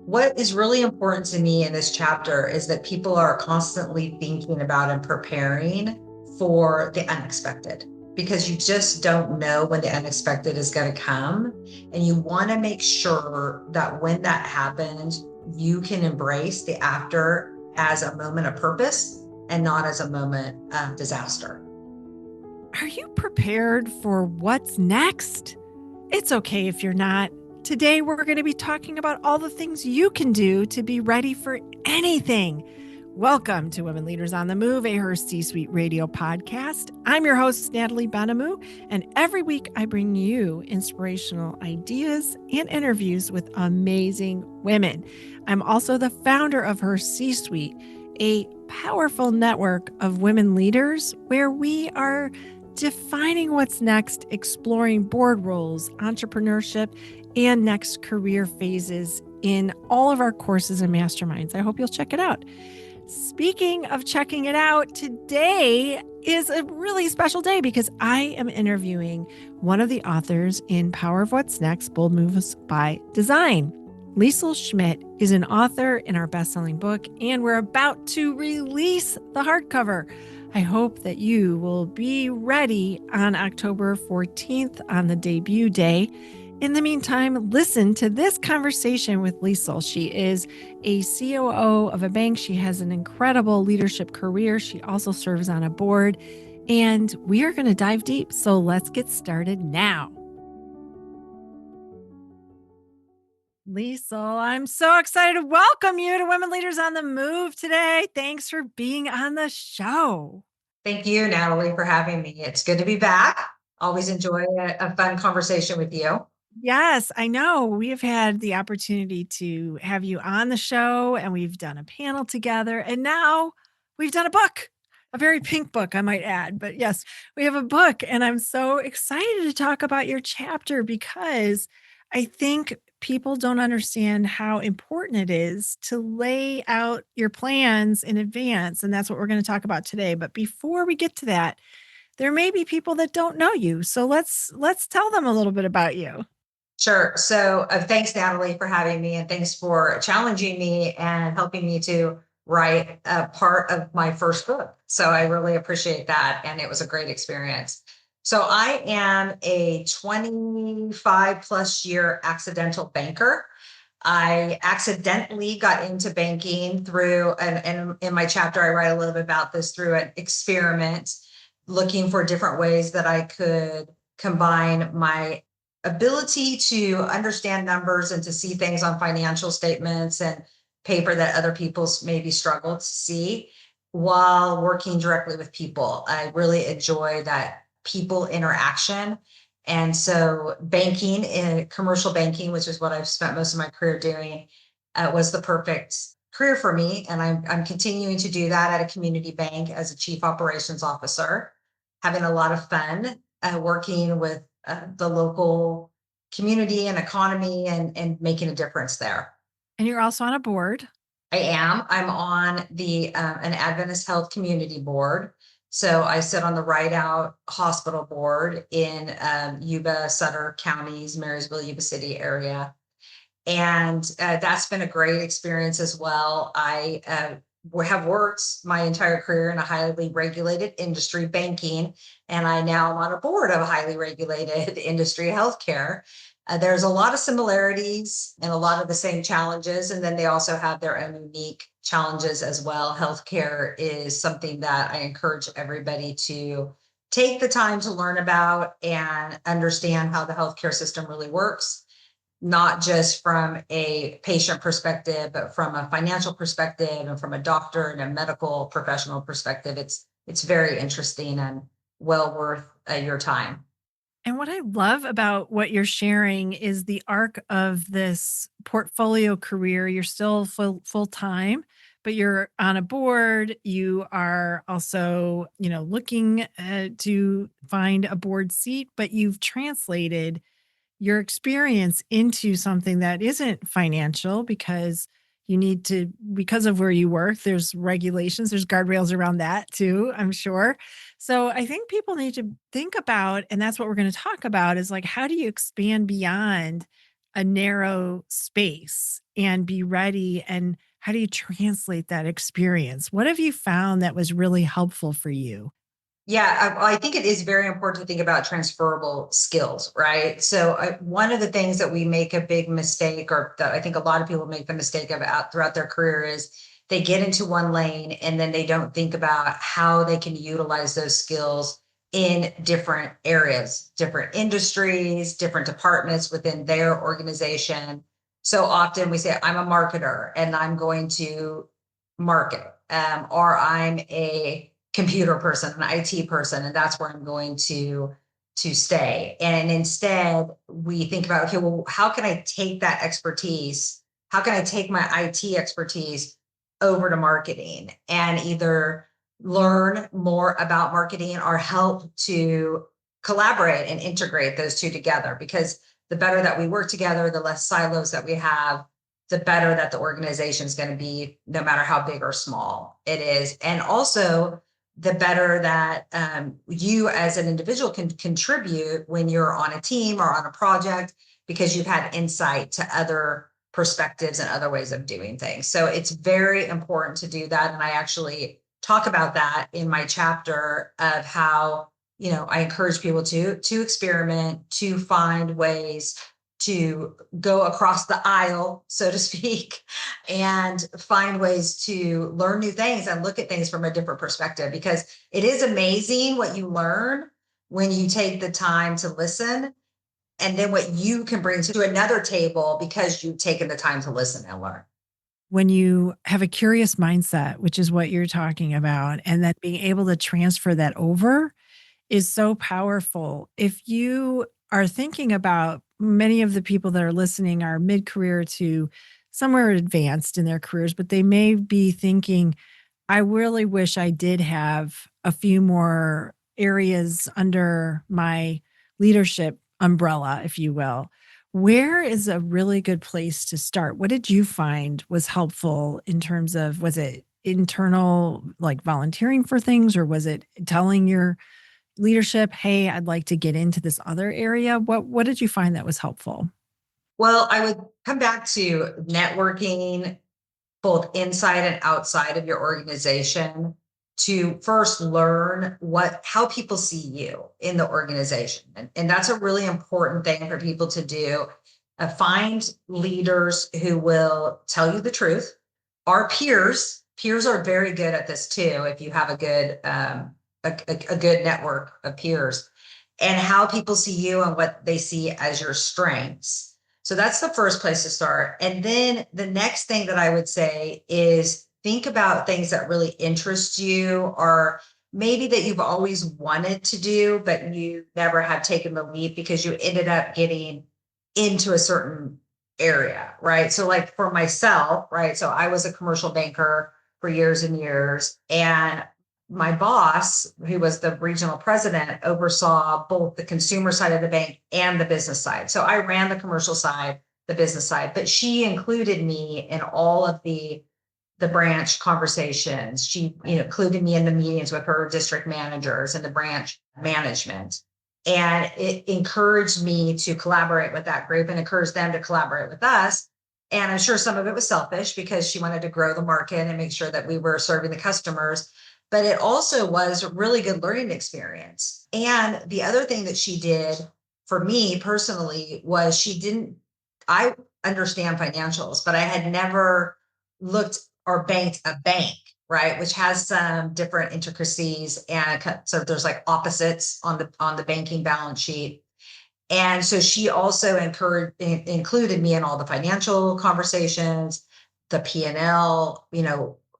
What is really important to me in this chapter is that people are constantly thinking about and preparing for the unexpected because you just don't know when the unexpected is going to come. And you want to make sure that when that happens, you can embrace the after as a moment of purpose and not as a moment of disaster. Are you prepared for what's next? It's okay if you're not. Today, we're going to be talking about all the things you can do to be ready for anything. Welcome to Women Leaders on the Move, a Her C-Suite radio podcast. I'm your host, Natalie Benamou, and every week I bring you inspirational ideas and interviews with amazing women. I'm also the founder of Her C-Suite, a powerful network of women leaders where we are defining what's next, exploring board roles, entrepreneurship, and next career phases in all of our courses and masterminds. I hope you'll check it out. Speaking of checking it out, today is a really special day because I am interviewing one of the authors in Power of What's Next, Bold Moves by Design. Liesl Schmidt is an author in our best-selling book, and we're about to release the hardcover. I hope that you will be ready on October 14th on the debut day. In the meantime, listen to this conversation with Liesl. She is a COO of a bank. She has an incredible leadership career. She also serves on a board, and we are going to dive deep. So let's get started now. Liesl, I'm so excited to welcome you to Women Leaders on the Move today. Thanks for being on the show. Thank you, Natalie, for having me. It's good to be back. Always enjoy a fun conversation with you. Yes, I know. We have had the opportunity to have you on the show, and we've done a panel together, and now we've done a book, a very pink book, I might add. But yes, we have a book, and I'm so excited to talk about your chapter because I think people don't understand how important it is to lay out your plans in advance, and that's what we're going to talk about today. But before we get to that, there may be people that don't know you. So let's tell them a little bit about you. Sure. So thanks, Natalie, for having me, and thanks for challenging me and helping me to write a part of my first book. So I really appreciate that. And it was a great experience. So I am a 25 plus year accidental banker. I accidentally got into banking through, and in my chapter, I write a little bit about this through an experiment, looking for different ways that I could combine my ability to understand numbers and to see things on financial statements and paper that other people maybe struggle to see while working directly with people. I really enjoy that people interaction. And so banking in commercial banking, which is what I've spent most of my career doing, was the perfect career for me. And I'm continuing to do that at a community bank as a chief operations officer, having a lot of fun working with the local community and economy and making a difference there. And you're also on a board. I am. I'm on the an Adventist Health Community Board. So I sit on the Rite Out Hospital Board in Yuba, Sutter counties, Marysville, Yuba City area. And that's been a great experience as well. I have worked my entire career in a highly regulated industry, banking, and I now am on a board of a highly regulated industry, healthcare. There's a lot of similarities and a lot of the same challenges, and then they also have their own unique challenges as well. Healthcare is something that I encourage everybody to take the time to learn about and understand how the healthcare system really works, not just from a patient perspective, but from a financial perspective and from a doctor and a medical professional perspective. It's very interesting and well worth your time. And what I love about what you're sharing is the arc of this portfolio career. You're still full time, but you're on a board. You are also, looking to find a board seat, but you've translated your experience into something that isn't financial because you need to, because of where you work, there's regulations, there's guardrails around that too, I'm sure. So I think people need to think about, and that's what we're going to talk about, is like, how do you expand beyond a narrow space and be ready? And how do you translate that experience? What have you found that was really helpful for you? Yeah, I think it is very important to think about transferable skills, right? So, one of the things that we make a big mistake, or that I think a lot of people make the mistake of out throughout their career, is they get into one lane and then they don't think about how they can utilize those skills in different areas, different industries, different departments within their organization. So often we say, I'm a marketer and I'm going to market, or I'm a computer person, an IT person, and that's where I'm going to stay. And instead, we think about, okay, well, how can I take that expertise? How can I take my IT expertise over to marketing and either learn more about marketing or help to collaborate and integrate those two together? Because the better that we work together, the less silos that we have, the better that the organization is going to be, no matter how big or small it is. And also, the better that you as an individual can contribute when you're on a team or on a project, because you've had insight to other perspectives and other ways of doing things. So it's very important to do that. And I actually talk about that in my chapter of how, I encourage people to experiment, to find ways to go across the aisle, so to speak, and find ways to learn new things and look at things from a different perspective, because it is amazing what you learn when you take the time to listen, and then what you can bring to another table because you've taken the time to listen and learn. When you have a curious mindset, which is what you're talking about, and then being able to transfer that over is so powerful. If you are thinking about, many of the people that are listening are mid career to somewhere advanced in their careers, but they may be thinking, I really wish I did have a few more areas under my leadership umbrella, if you will. Where is a really good place to start? What did you find was helpful in terms of, was it internal, like volunteering for things, or was it telling your leadership, hey, I'd like to get into this other area? What did you find that was helpful? Well, I would come back to networking both inside and outside of your organization, to first learn how people see you in the organization. And that's a really important thing for people to do. Find leaders who will tell you the truth. Our peers are very good at this too, if you have a good network of peers, and how people see you and what they see as your strengths. So that's the first place to start. And then the next thing that I would say is think about things that really interest you, or maybe that you've always wanted to do, but you never have taken the leap because you ended up getting into a certain area, right? So, like for myself, right? So, I was a commercial banker for years and years. And my boss, who was the regional president, oversaw both the consumer side of the bank and the business side. So I ran the commercial side, the business side, but she included me in all of the branch conversations. She, included me in the meetings with her district managers and the branch management. And it encouraged me to collaborate with that group and encouraged them to collaborate with us. And I'm sure some of it was selfish because she wanted to grow the market and make sure that we were serving the customers. But it also was a really good learning experience. And the other thing that she did for me personally was I understand financials, but I had never looked or banked a bank, right? Which has some different intricacies, and so there's like opposites on the banking balance sheet. And so she also included me in all the financial conversations, the P&L,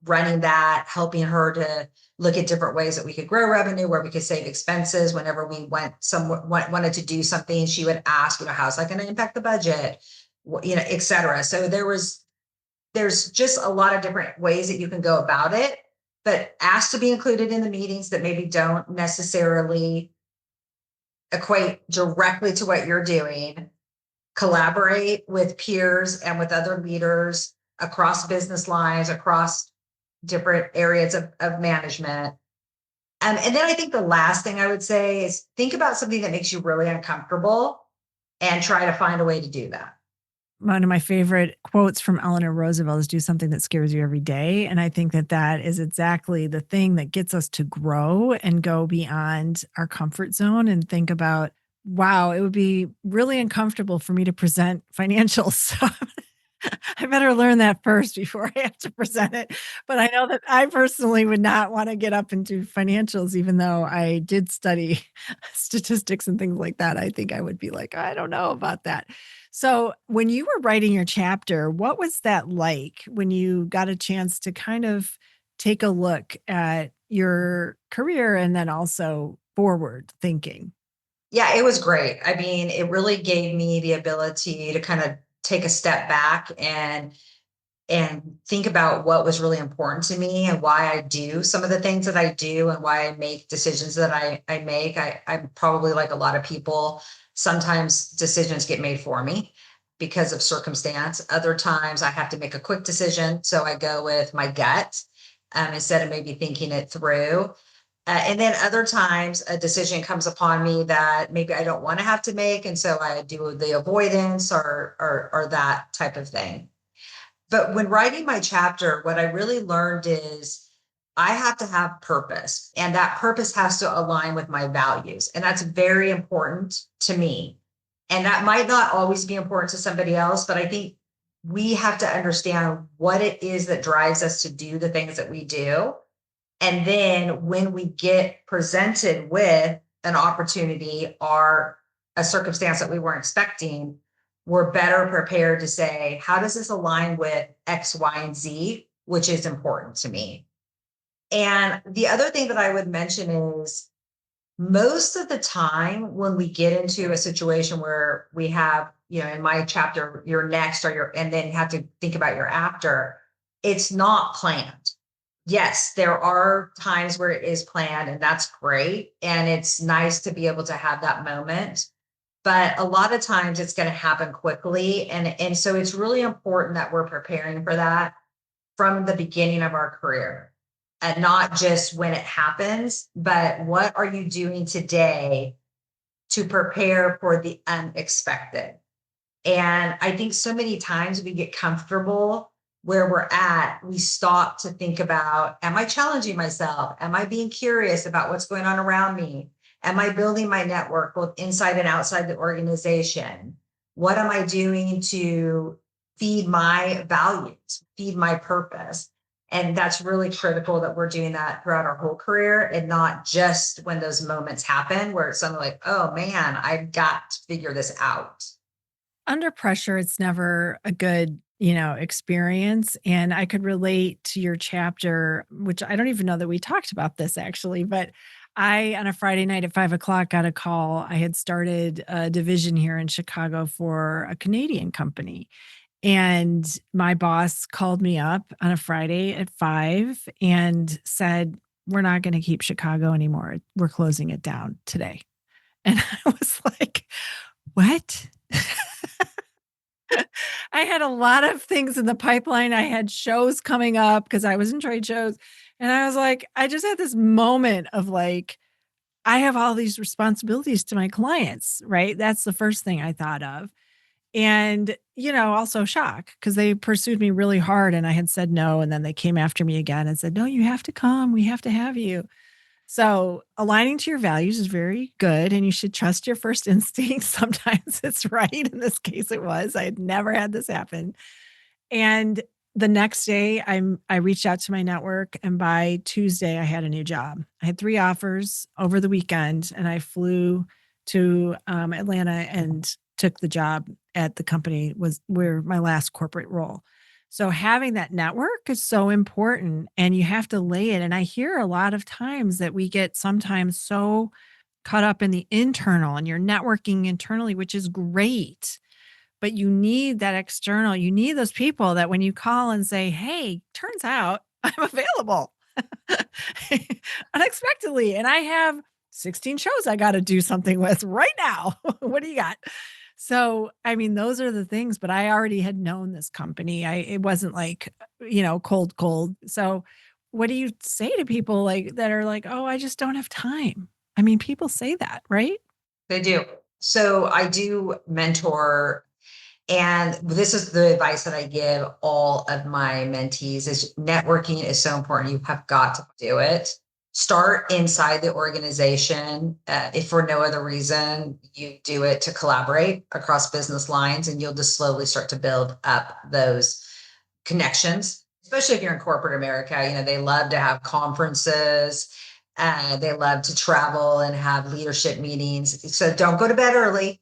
running that, helping her to look at different ways that we could grow revenue, where we could save expenses. Whenever we wanted to do something, she would ask, how's that going to impact the budget, et cetera. So there's just a lot of different ways that you can go about it, but ask to be included in the meetings that maybe don't necessarily equate directly to what you're doing. Collaborate with peers and with other leaders across business lines, across different areas of management. And then I think the last thing I would say is think about something that makes you really uncomfortable and try to find a way to do that. one of my favorite quotes from Eleanor Roosevelt is do something that scares you every day. And I think that that is exactly the thing that gets us to grow and go beyond our comfort zone and think about, wow, it would be really uncomfortable for me to present financials. So I better learn that first before I have to present it. But I know that I personally would not want to get up and do financials, even though I did study statistics and things like that. I think I would be like, I don't know about that. So, when you were writing your chapter, what was that like when you got a chance to kind of take a look at your career and then also forward thinking? Yeah, it was great. I mean, it really gave me the ability to kind of take a step back and think about what was really important to me and why I do some of the things that I do and why I make decisions that I make. I'm probably like a lot of people. Sometimes decisions get made for me because of circumstance. Other times I have to make a quick decision. So I go with my gut instead of maybe thinking it through. And then other times a decision comes upon me that maybe I don't want to have to make. And so I do the avoidance or that type of thing. But when writing my chapter, what I really learned is I have to have purpose, and that purpose has to align with my values. And that's very important to me. And that might not always be important to somebody else, but I think we have to understand what it is that drives us to do the things that we do. And then when we get presented with an opportunity or a circumstance that we weren't expecting, we're better prepared to say, how does this align with X, Y, and Z, which is important to me? And the other thing that I would mention is most of the time when we get into a situation where we have, in my chapter, your next or your, and then you have to think about your after, it's not planned. Yes, there are times where it is planned, and that's great. And it's nice to be able to have that moment. But a lot of times it's going to happen quickly. And so it's really important that we're preparing for that from the beginning of our career and not just when it happens, but what are you doing today to prepare for the unexpected? And I think so many times we get comfortable where we're at, we stop to think about, am I challenging myself? Am I being curious about what's going on around me? Am I building my network both inside and outside the organization? What am I doing to feed my values, feed my purpose? And that's really critical that we're doing that throughout our whole career and not just when those moments happen where it's something like, oh man, I've got to figure this out. Under pressure, it's never a good, experience. And I could relate to your chapter, which I don't even know that we talked about this actually, but I, on a Friday night at 5 o'clock, got a call. I had started a division here in Chicago for a Canadian company. And my boss called me up on a Friday at 5 and said, we're not going to keep Chicago anymore. We're closing it down today. And I was like, what? I had a lot of things in the pipeline. I had shows coming up because I was in trade shows. And I was like, I just had this moment of like, I have all these responsibilities to my clients, right? That's the first thing I thought of. And, also shock because they pursued me really hard and I had said no. And then they came after me again and said, no, you have to come. We have to have you. So aligning to your values is very good and you should trust your first instinct. Sometimes it's right. In this case, it was. I had never had this happen. And the next day I reached out to my network and by Tuesday I had a new job. I had 3 offers over the weekend and I flew to Atlanta and took the job at the company was where my last corporate role. So having that network is so important and you have to lay it. And I hear a lot of times that we get sometimes so caught up in the internal and you're networking internally, which is great. But you need that external, you need those people that when you call and say, hey, turns out I'm available unexpectedly. And I have 16 shows I got to do something with right now. What do you got? So, I mean, those are the things, but I already had known this company. It wasn't like, cold. So, what do you say to people like that are like, "Oh, I just don't have time." I mean, people say that, right? They do. So I do mentor. And this is the advice that I give all of my mentees is networking is so important. You have got to do it. Start inside the organization. If for no other reason, you do it to collaborate across business lines, and you'll just slowly start to build up those connections, especially if you're in corporate America. They love to have conferences. They love to travel and have leadership meetings. So don't go to bed early.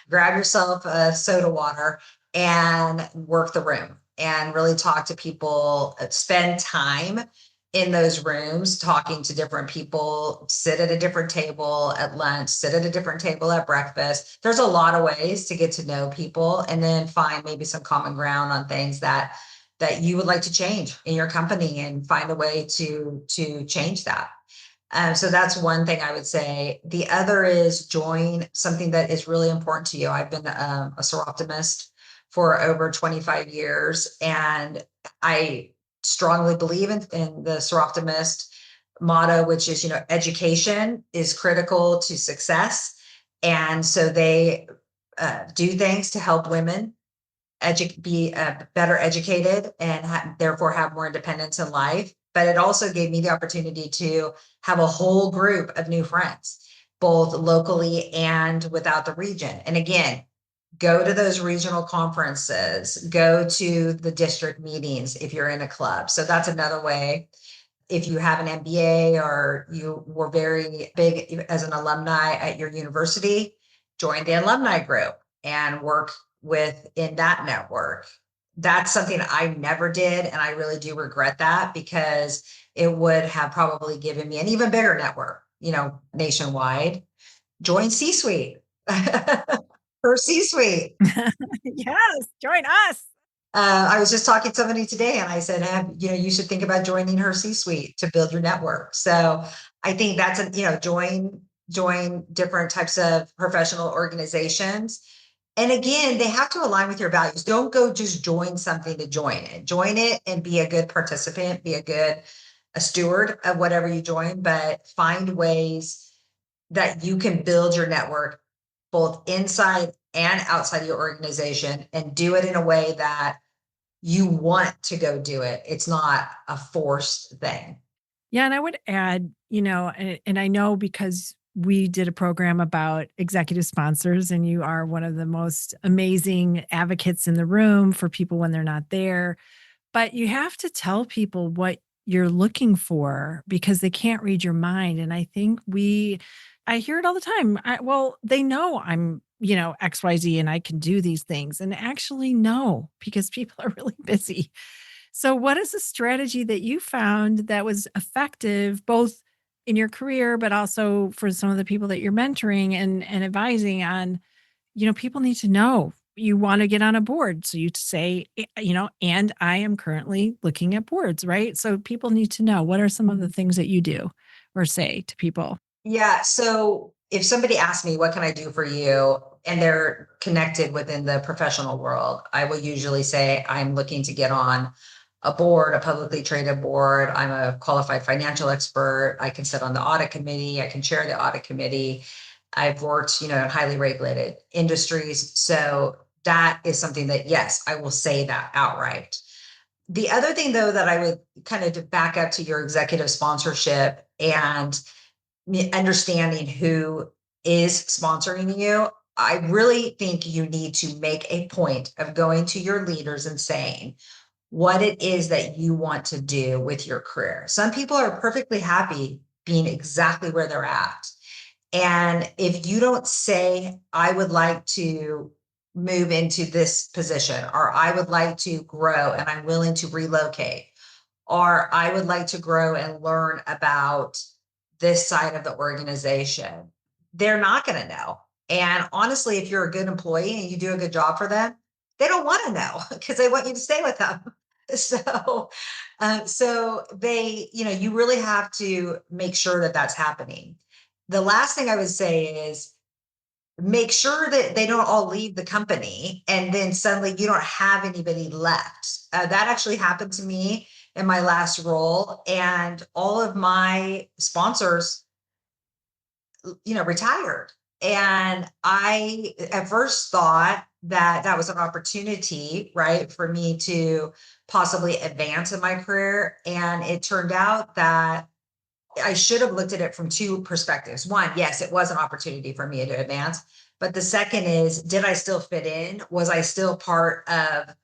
Grab yourself a soda water and work the room and really talk to people, spend time in those rooms talking to different people, sit at a different table at lunch, sit at a different table at breakfast. There's a lot of ways to get to know people, and then find maybe some common ground on things that you would like to change in your company, and find a way to change that. So that's one thing I would say. The other is join something that is really important to you. I've been a seroptimist for over 25 years, and I strongly believe in the seroptimist motto, which is, education is critical to success. And so they do things to help women be better educated, and therefore have more independence in life. But it also gave me the opportunity to have a whole group of new friends, both locally and without the region. And again, go to those regional conferences, go to the district meetings if you're in a club. So that's another way. If you have an MBA or you were very big as an alumni at your university, join the alumni group and work within that network. That's something I never did. And I really do regret that, because it would have probably given me an even bigger network, nationwide. Join C Suite. Her C Suite. Yes, join us. I was just talking to somebody today, and I said, you should think about joining her C-suite to build your network. So I think that's join different types of professional organizations. And again, they have to align with your values. Don't go just join something to join it. Join it and be a good participant, be a steward of whatever you join, but find ways that you can build your network both inside and outside your organization, and do it in a way that you want to go do it. It's not a forced thing. Yeah, and I would add, and I know because we did a program about executive sponsors, and you are one of the most amazing advocates in the room for people when they're not there. But you have to tell people what you're looking for, because they can't read your mind. And I think I hear it all the time. Well, they know I'm, XYZ and I can do these things. And actually, no, because people are really busy. So, what is a strategy that you found that was effective both in your career, but also for some of the people that you're mentoring and advising on? People need to know you want to get on a board. So you say, and I am currently looking at boards, right? So people need to know, what are some of the things that you do or say to people? Yeah. So if somebody asks me, what can I do for you? And they're connected within the professional world, I will usually say, I'm looking to get on a board, a publicly traded board. I'm a qualified financial expert. I can sit on the audit committee. I can chair the audit committee. I've worked, in highly regulated industries. So that is something that, yes, I will say that outright. The other thing, though, that I would kind of to back up to your executive sponsorship and understanding who is sponsoring you, I really think you need to make a point of going to your leaders and saying what it is that you want to do with your career. Some people are perfectly happy being exactly where they're at. And if you don't say, I would like to move into this position, or I would like to grow and I'm willing to relocate, or I would like to grow and learn about this side of the organization, they're not going to know. And honestly, if you're a good employee and you do a good job for them, they don't want to know because they want you to stay with them. So they, you really have to make sure that that's happening. The last thing I would say is make sure that they don't all leave the company and then suddenly you don't have anybody left. That actually happened to me in my last role, and all of my sponsors, retired. And I at first thought that was an opportunity, right, for me to possibly advance in my career. And it turned out that I should have looked at it from two perspectives. One, yes, it was an opportunity for me to advance. But the second is, did I still fit in? Was I still part of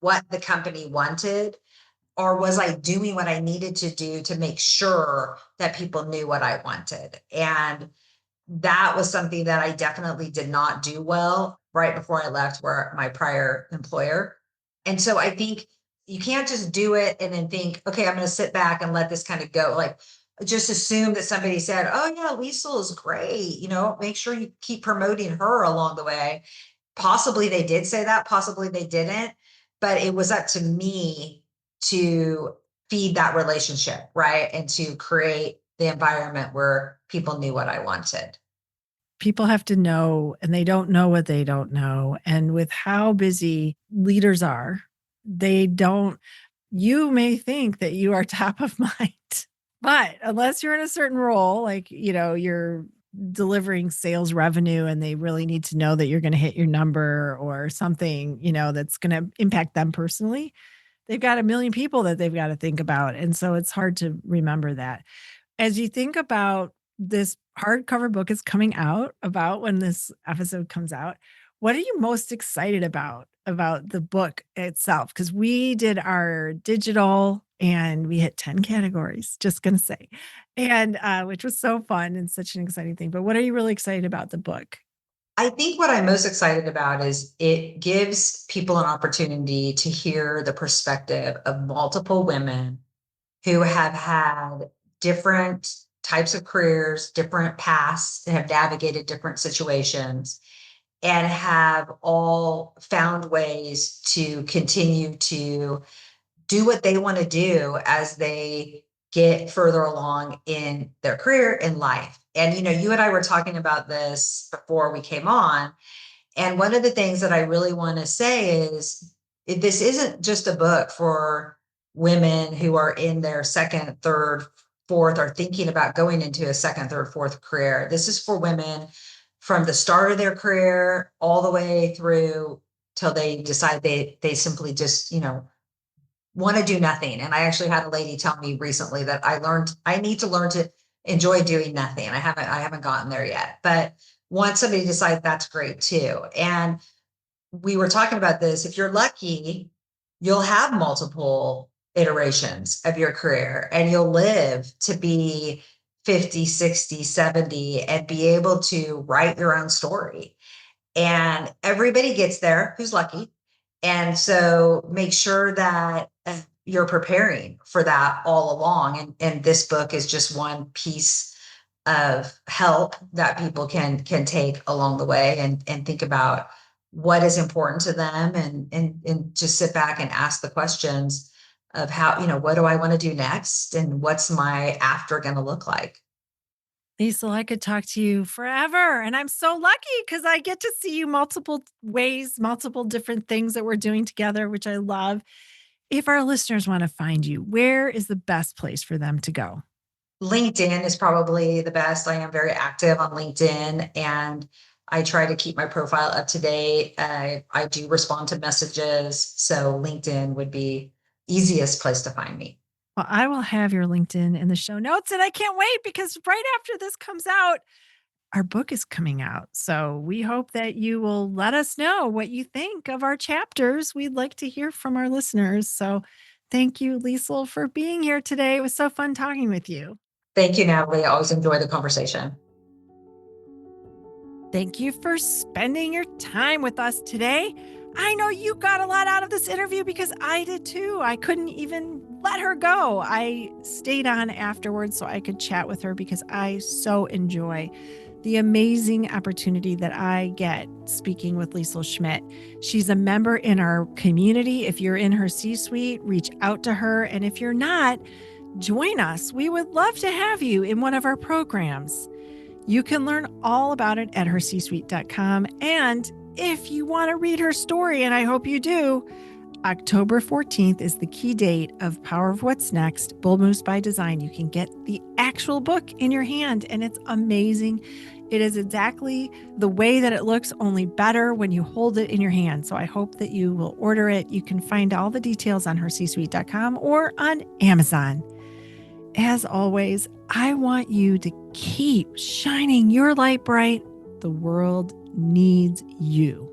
what the company wanted? Or was I doing what I needed to do to make sure that people knew what I wanted? And that was something that I definitely did not do well right before I left where my prior employer. And so I think you can't just do it and then think, okay, I'm going to sit back and let this kind of go. Like, just assume that somebody said, oh yeah, Liesl is great. Make sure you keep promoting her along the way. Possibly they did say that, possibly they didn't, but it was up to me to feed that relationship, right? And to create the environment where people knew what I wanted. People have to know, and they don't know what they don't know. And with how busy leaders are, they don't, you may think that you are top of mind, but unless you're in a certain role, like, you're delivering sales revenue and they really need to know that you're going to hit your number or something, that's going to impact them personally, they've got a million people that they've got to think about. And so it's hard to remember that. As you think about this hardcover book is coming out about when this episode comes out, what are you most excited about the book itself? Because we did our digital and we hit 10 categories, just going to say, and which was so fun and such an exciting thing. But what are you really excited about the book? I think what I'm most excited about is it gives people an opportunity to hear the perspective of multiple women who have had different types of careers, different paths, and have navigated different situations, and have all found ways to continue to do what they want to do as they get further along in their career in life. And you and I were talking about this before we came on, and one of the things that I really want to say is this isn't just a book for women who are in their second, third, fourth, or thinking about going into a second, third, fourth career. This is for women from the start of their career all the way through till they decide they simply just, want to do nothing. And I actually had a lady tell me recently that I need to learn to enjoy doing nothing. I haven't gotten there yet. But once somebody decides, that's great too. And we were talking about this. If you're lucky, you'll have multiple iterations of your career and you'll live to be 50, 60, 70 and be able to write your own story. And everybody gets there who's lucky. And so make sure that you're preparing for that all along. And this book is just one piece of help that people can take along the way and think about what is important to them and just sit back and ask the questions of how, what do I want to do next? And what's my after going to look like? Liesl, I could talk to you forever. And I'm so lucky because I get to see you multiple ways, multiple different things that we're doing together, which I love. If our listeners want to find you, where is the best place for them to go? LinkedIn is probably the best. I am very active on LinkedIn and I try to keep my profile up to date. I do respond to messages. So LinkedIn would be easiest place to find me. Well, I will have your LinkedIn in the show notes, and I can't wait because right after this comes out, our book is coming out. So we hope that you will let us know what you think of our chapters. We'd like to hear from our listeners. So thank you, Liesl, for being here today. It was so fun talking with you. Thank you, Natalie. I always enjoy the conversation. Thank you for spending your time with us today. I know you got a lot out of this interview because I did too. I couldn't even let her go. I stayed on afterwards so I could chat with her because I so enjoy the amazing opportunity that I get speaking with Liesl Schmidt. She's a member in our community. If you're in her C-suite, reach out to her. And if you're not, join us. We would love to have you in one of our programs. You can learn all about it at hercsuite.com. And if you want to read her story, and I hope you do, October 14th is the key date of Power of What's Next, Bold Moves by Design. You can get the actual book in your hand, and it's amazing. It is exactly the way that it looks, only better when you hold it in your hand. So I hope that you will order it. You can find all the details on hercsuite.com or on Amazon. As always, I want you to keep shining your light bright. The world needs you.